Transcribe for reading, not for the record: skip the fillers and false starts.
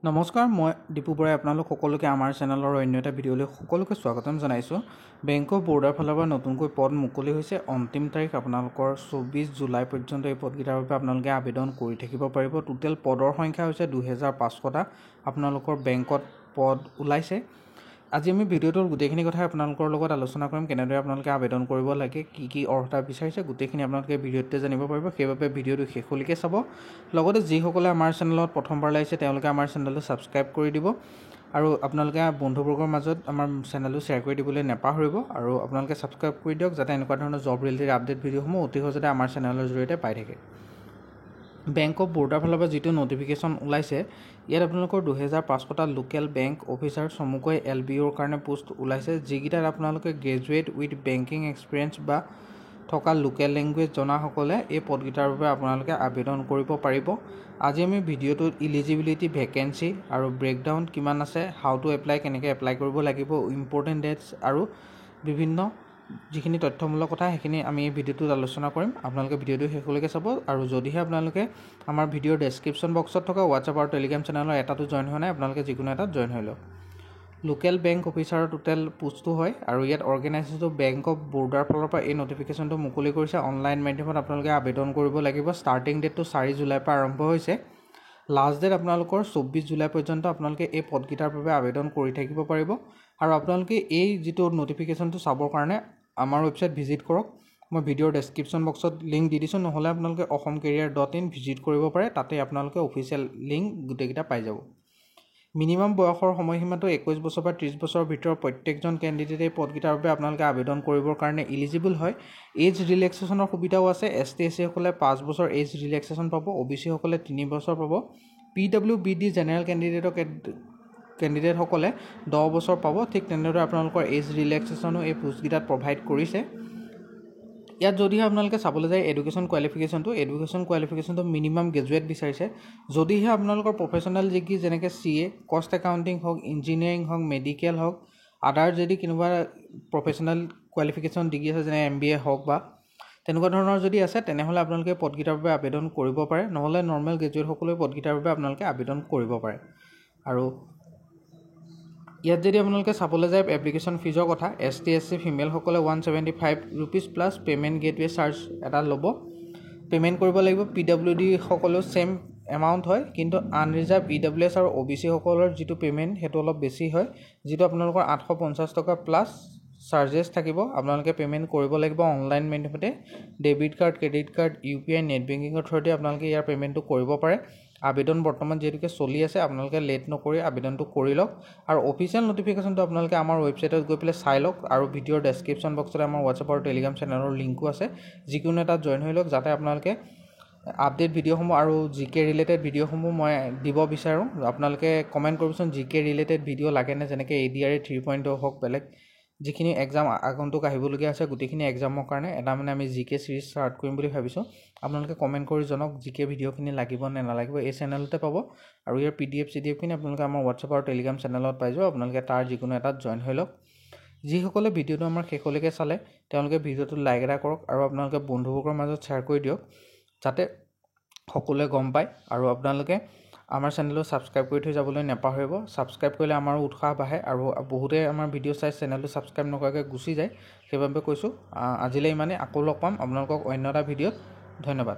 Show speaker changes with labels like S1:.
S1: নমস্কাৰ, মই দীপু বৰাই আপোনালোক সকলোকে আমাৰ চেনেলৰ অন্য এটা ভিডিঅ'লৈ সকলোকে স্বাগতম জনাইছোঁ। বেংক অফ বৰোদাৰ ফালৰ পৰা নতুনকৈ পদ মুকলি হৈছে। অন্তিম তাৰিখ আপোনালোকৰ 24 জুলাই পৰ্যন্ত এই পদকেইটাৰ বাবে আপোনালোকে আবেদন কৰি থাকিব পাৰিব। টোটেল পদৰ সংখ্যা হৈছে 2500টা। আপোনালোকৰ বেংকত পদ ওলাইছে। আজি আমি ভিডিঅ'টোৰ গোটেইখিনি কথা আপোনালোকৰ লগত আলোচনা কৰিম। কেনেদৰে আপোনালোকে আবেদন কৰিব লাগে, কি অৰ্হতা বিচাৰিছে, গোটেইখিনি আপোনালোকে ভিডিঅ'টোতে জানিব পাৰিব। সেইবাবে ভিডিঅ'টো শেষলৈকে চাব। লগতে যিসকলে আমাৰ চেনেলত প্ৰথমবাৰ লাগিছে তেওঁলোকে আমাৰ চেনেলটো ছাবস্ক্ৰাইব কৰি দিব আৰু আপোনালোকে বন্ধুবৰ্গৰ মাজত আমাৰ চেনেলটো শ্বেয়াৰ কৰি দিবলৈ নাপাহৰিব। আৰু আপোনালোকে ছাবস্ক্ৰাইব কৰি দিয়ক যাতে এনেকুৱা ধৰণৰ জব ৰিলেটেড আপডেট ভিডিঅ'সমূহ অতি সহজতে আমাৰ চেনেলৰ জৰিয়তে পাই থাকে। বেংক অফ বৰোদাৰ ফালৰ পৰা যিটো নটিফিকেশ্যন ওলাইছে, ইয়াত আপোনালোকৰ 2500টা লোকেল বেংক অফিচাৰ চমুকৈ LBOৰ কাৰণে পোষ্ট ওলাইছে, যিকেইটাত আপোনালোকে গ্ৰেজুৱেট উইথ বেংকিং এক্সপিৰিয়েঞ্চ বা থকা লোকেল লেংগুৱেজ জনাসকলে এই পদকেইটাৰ বাবে আপোনালোকে আবেদন কৰিব পাৰিব। আজি আমি ভিডিঅ'টোত ইলিজিবিলিটি, ভেকেঞ্চি আৰু ব্ৰেকডাউন কিমান আছে, হাউ টু এপ্লাই, কেনেকৈ এপ্লাই কৰিব লাগিব, ইম্পৰ্টেণ্ট ডেটছ আৰু বিভিন্ন যিখিনি তথ্যমূলক কথা সেইখিনি আমি এই ভিডিঅ'টোত আলোচনা কৰিম। আপোনালোকে ভিডিঅ'টো শেষলৈকে চাব। আৰু যদিহে আপোনালোকে আমাৰ ভিডিঅ'ৰ ডেছক্ৰিপশ্যন বক্সত থকা হোৱাটছআপ আৰু টেলিগ্ৰাম চেনেলৰ এটাতো জইন হোৱা নাই, আপোনালোকে যিকোনো এটাত জইন হৈ লওক। লোকেল বেংক অফিচাৰৰ টোটেল পোষ্টটো হয় আৰু ইয়াত অৰ্গেনাইজেশ্যনটো বেংক অফ বৰোদাৰ ফালৰ পৰা এই নটিফিকেশ্যনটো মুকলি কৰিছে। অনলাইন মাধ্যমত আপোনালোকে আবেদন কৰিব লাগিব। ষ্টাৰ্টিং ডেটটো 4 জুলাইৰ পৰা আৰম্ভ হৈছে। লাষ্ট ডেট আপোনালোকৰ 24 জুলাই পৰ্যন্ত আপোনালোকে এই পদকেইটাৰ বাবে আবেদন কৰি থাকিব পাৰিব। আৰু আপোনালোকে এই যিটো নটিফিকেশ্যনটো চাবৰ কাৰণে আমাৰ ৱেবছাইট ভিজিট কৰক। মই ভিডিঅ'ৰ ডেছক্ৰিপশ্যন বক্সত লিংক দি দিছোঁ, নহ'লে আপোনালোকে অসমকেৰিয়াৰ.in ভিজিট কৰিব পাৰে। তাতে আপোনালোকে অফিচিয়েল লিংক গোটেইকেইটা পাই যাব। মিনিমাম বয়সৰ সময়সীমাটো 21 বছৰ বা 30 বছৰৰ ভিতৰত প্ৰত্যেকজন কেণ্ডিডেটে এই পদকেইটাৰ বাবে আপোনালোকে আবেদন কৰিবৰ কাৰণে ইলিজিবল হয়। এজ ৰিলেক্সেশ্যনৰ সুবিধাও আছে। ST/SC সকলে 5 বছৰ এজ ৰিলেক্সেশ্যন পাব, OBC সকলে 3 বছৰ পাব। PWBD জেনেৰেল কেণ্ডিডেটসকলে 10 বছৰ পাব। ঠিক তেনেদৰে আপোনালোকৰ এজ ৰিলেক্সেশ্যনো এই পোষ্টকেইটাত প্ৰভাইড কৰিছে। ইয়াত যদিহে আপোনালোকে চাবলৈ যায় এডুকেশ্যন কোৱালিফিকেশ্যনটো মিনিমাম গ্ৰেজুৱেট বিচাৰিছে। যদিহে আপোনালোকৰ প্ৰফেচনেল ডিগ্ৰী যেনেকৈ CA, কষ্ট একাউণ্টিং হওক, ইঞ্জিনিয়াৰিং হওক, মেডিকেল হওক, আদাৰ যদি কোনোবা প্ৰফেচনেল কোৱালিফিকেশ্যন ডিগ্ৰী আছে যেনে MBA হওক বা তেনেকুৱা ধৰণৰ যদি আছে, তেনেহ'লে আপোনালোকে পদকেইটাৰ বাবে আবেদন কৰিব পাৰে। নহ'লে নৰ্মেল গ্ৰেজুৱেটসকলে পদকেইটাৰ বাবে আপোনালোকে আবেদন কৰিব পাৰে। আৰু ইয়াত যদি আপোনালোকে চাবলৈ যায় এপ্লিকেশ্যন ফিজৰ কথা, ST/SC ফিমেলসকলে 175 rupees plus payment gateway charge এটা ল'ব, পে'মেণ্ট কৰিব লাগিব। PWD সকলেও ছেম এমাউণ্ট হয়, কিন্তু আনৰিজাৰ্ভ EWS আৰু OBC সকলৰ যিটো পে'মেণ্ট সেইটো অলপ বেছি হয়, যিটো আপোনালোকৰ 850 টকা প্লাছ চাৰ্জেছ থাকিব। আপোনালোকে পে'মেণ্ট কৰিব লাগিব অনলাইন মাধ্যমতে। Debit card, credit card, UPI, net বেংকিঙৰ থ্ৰুদি আপোনালোকে ইয়াৰ পে'মেণ্টটো কৰিব পাৰে। আবেদন বৰ্তমান যিহেতুকে চলি আছে, আপোনালোকে লেট নকৰি আবেদনটো কৰি লওক। আৰু অফিচিয়েল নটিফিকেশ্যনটো আপোনালোকে আমাৰ ৱেবছাইটত গৈ পেলাই চাই লওক। আৰু ভিডিঅ'ৰ ডেছক্ৰিপশ্যন বক্সতে আমাৰ হোৱাটছআপ আৰু টেলিগ্ৰাম চেনেলৰ লিংকো আছে, যিকোনো এটাত জইন হৈ লওক যাতে আপোনালোকে আপডেট ভিডিঅ'সমূহ আৰু GK ৰিলেটেড ভিডিঅ'সমূহ মই দিব বিচাৰোঁ। আপোনালোকে কমেণ্ট কৰিবচোন GK ৰিলেটেড ভিডিঅ' লাগেনে, যেনেকৈ ADRE 3.0 হওক, বেলেগ যিখিনি এক্সাম আগন্তুক আহিবলগীয়া আছে গোটেইখিনি এক্সামৰ কাৰণে এটা আমি GK চিৰিজ ষ্টাৰ্ট কৰিম বুলি ভাবিছোঁ। আপোনালোকে কমেণ্ট কৰি জনাওক GK ভিডিঅ'খিনি লাগিব নে নালাগিব। এই চেনেলতে পাব। আৰু ইয়াৰ PDF-CDF আপোনালোকে আমাৰ হোৱাটছআপ আৰু টেলিগ্ৰাম চেনেলত পাই যাব। আপোনালোকে তাৰ যিকোনো এটাত জইন হৈ লওক। যিসকলে ভিডিঅ'টো আমাৰ শেষলৈকে চালে তেওঁলোকে ভিডিঅ'টো লাইক এটা কৰক আৰু আপোনালোকে বন্ধুবৰ্গৰ মাজত শ্বেয়াৰ কৰি দিয়ক যাতে সকলোৱে গম পায়। আৰু আপোনালোকে আমাৰ চেনেলটো ছাবস্ক্ৰাইব কৰি থৈ যাবলৈ নাপাহৰিব। ছাবস্ক্ৰাইব কৰিলে আমাৰো উৎসাহ বাঢ়ে। আৰু বহুতে আমাৰ ভিডিঅ' চাই চেনেলটো ছাবস্ক্ৰাইব নকৰাকৈ গুচি যায়, সেইবাবে কৈছোঁ। আজিলৈ ইমানেই। আকৌ লগ পাম আপোনালোকক অন্য এটা ভিডিঅ'ত। ধন্যবাদ।